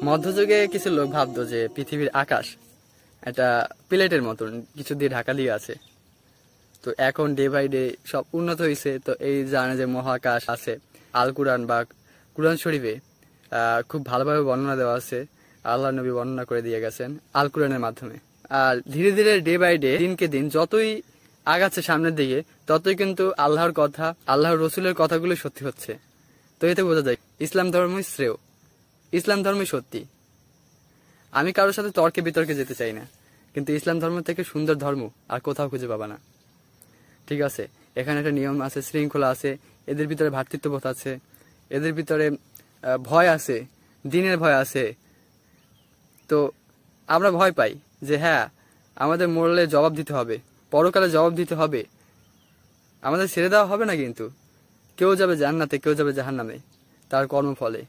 মধ্যযুগে কিছু লোক ভাবতো যে পৃথিবীর আকাশ একটা প্লেটের মতন কিছু দিয়ে ঢাকা দিয়ে আছে। তো এখন ডে বাই ডে সব উন্নত হয়েছে, তো এই জানে যে মহাকাশ আছে। আল কুরআন বা কুরআন শরীফে খুব ভালোভাবে বর্ণনা দেওয়া আছে। আল্লাহ নবী বর্ণনা করে দিয়ে গেছেন আল কুরআনের মাধ্যমে। আর ধীরে ধীরে ডে বাই ডে দিনকে দিন যতই আগাচ্ছে সামনের দিকে, ততই কিন্তু আল্লাহর কথা, আল্লাহর রসুলের কথাগুলো সত্যি হচ্ছে। তো এতে বোঝা যায় ইসলাম ধর্মই শ্রেয়, ইসলাম ধর্মই সত্যি। আমি কারোর সাথে তর্কে বিতর্কে যেতে চাই না, কিন্তু ইসলাম ধর্ম থেকে সুন্দর ধর্ম আর কোথাও খুঁজে পাবা না। ঠিক আছে, এখানে একটা নিয়ম আছে, শৃঙ্খলা আছে, এদের ভিতরে ভ্রাতৃত্ববোধ আছে, এদের ভিতরে ভয় আছে, দিনের ভয় আছে। তো আমরা ভয় পাই যে হ্যাঁ, আমাদের মরলে জবাব দিতে হবে, পরকালে জবাব দিতে হবে, আমাদের ছেড়ে দেওয়া হবে না। কিন্তু কেউ যাবে জান্নাতে, কেউ যাবে জাহান্নামে তার কর্মফলে।